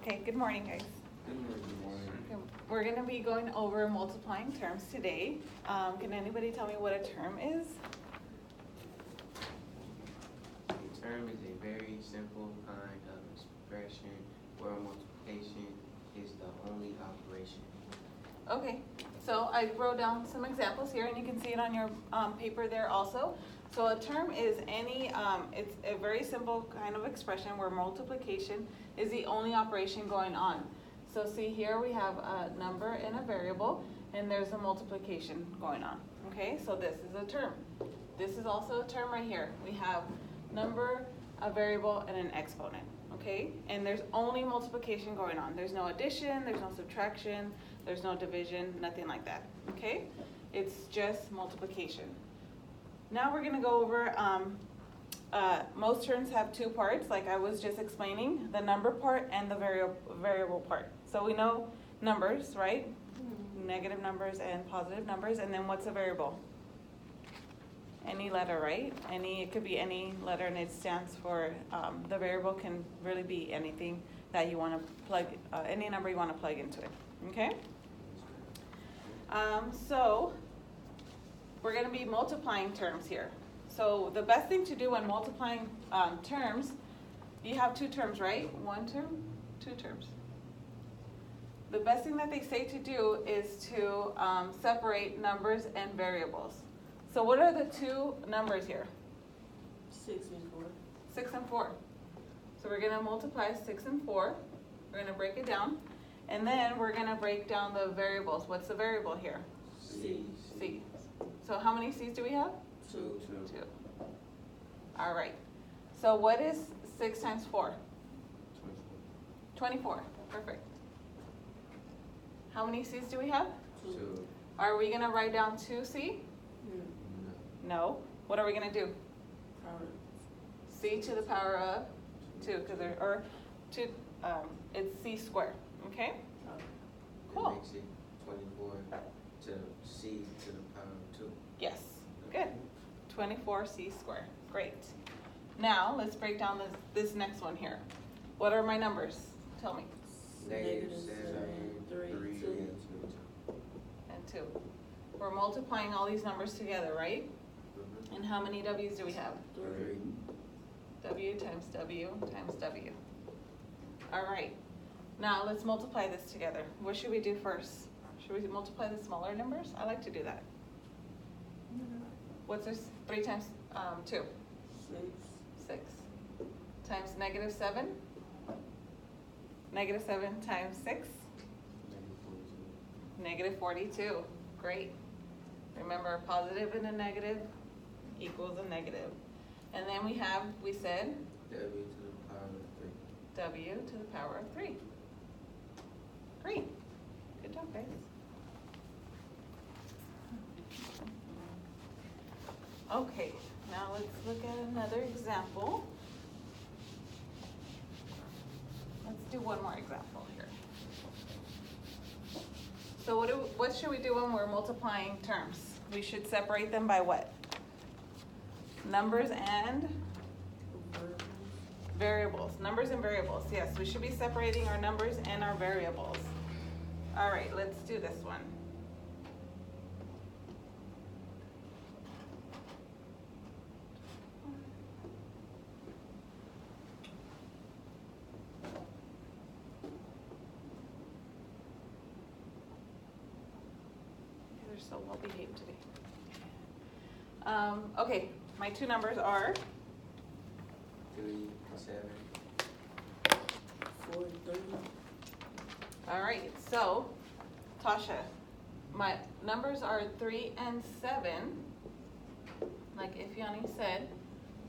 Okay, good morning, guys. Good morning. Okay, we're going to be going over multiplying terms today. Can anybody tell me what a term is? A term is a very simple kind of expression where multiplication is the only operation. Okay, so I wrote down some examples here, and you can see it on your paper there also. So a term is it's a very simple kind of expression where multiplication is the only operation going on. So see here we have a number and a variable, and there's a multiplication going on. Okay, so this is a term. This is also a term right here. We have number, a variable, and an exponent. Okay, and there's only multiplication going on. There's no addition, there's no subtraction, there's no division, nothing like that. Okay, it's just multiplication. Now we're going to go over, most terms have two parts, like I was just explaining, the number part and the variable part. So we know numbers, right? Negative numbers and positive numbers, and then what's a variable? Any letter, right? It could be any letter, and it stands for, the variable can really be anything that you want to plug, any number you want to plug into it, okay? So we're going to be multiplying terms here. So the best thing to do when multiplying terms, you have two terms, right? One term, two terms. The best thing that they say to do is to separate numbers and variables. So what are the two numbers here? 6 and 4. 6 and 4. So we're going to multiply 6 and 4. We're going to break it down. And then we're going to break down the variables. What's the variable here? C. C. So how many C's do we have? 2. 2. All right. So what is 6 times 4? 24. Perfect. How many C's do we have? 2. Are we going to write down 2C? No. What are we going to do? C to the power of 2, because it's C squared. Okay? Cool. That makes it 24 to C to the power of 2. Yes. Good. 24C squared. Great. Now let's break down this next one here. What are my numbers? Tell me. -7, 3, 3, 2. And 2. We're multiplying all these numbers together, right? And how many W's do we have? 3. W times W times W. All right. Now let's multiply this together. What should we do first? Should we multiply the smaller numbers? I like to do that. What's this? 3 times 2? 6. Times -7? -7 times 6? -42. Great. Remember, a positive and a negative equals a negative. And then we said W to the power of 3. W to the power of 3. Great. Good job, guys. Okay, now let's look at another example. Let's do one more example here. So what should we do when we're multiplying terms? We should separate them by what? Numbers and variables. Numbers and variables. Yes, we should be separating our numbers and our variables. All right, let's do this one. They're so well behaved today. Okay, my two numbers are 3, 7. 4 and 3. all right, so Tasha, my numbers are 3 and 7. Like Ifyani said,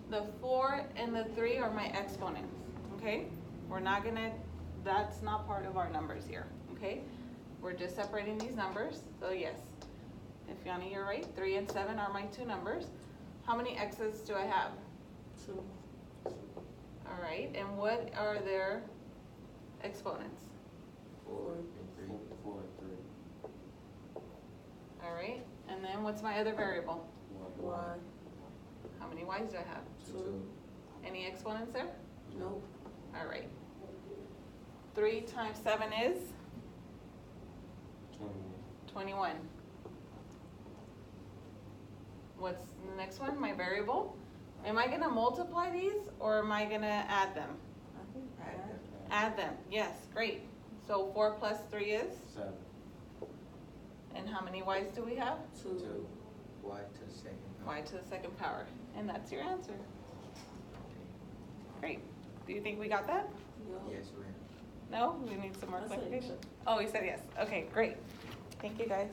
the 4 and the 3 are my exponents. Okay? That's not part of our numbers here. Okay? We're just separating these numbers. So yes, Ifyani, you're right. 3 and 7 are my two numbers. How many x's do I have? 2. All right, and what are their exponents? 4 and 3. 4 and 3. All right, and then what's my other variable? 1. How many y's do I have? 2. Any exponents there? Nope. All right. 3 times 7 is 21. 21. What's the next one? My variable. Am I gonna multiply these or am I gonna add them? I think add. Add them, yes, great. So 4 plus 3 is? 7. And how many y's do we have? 2. 2. Y to the second. Y to the second power. And that's your answer. Great. Do you think we got that? Yup. Yes, ma'am. No? We need some more I said clarification? yes. Oh, you said yes. Okay, great. Thank you, guys.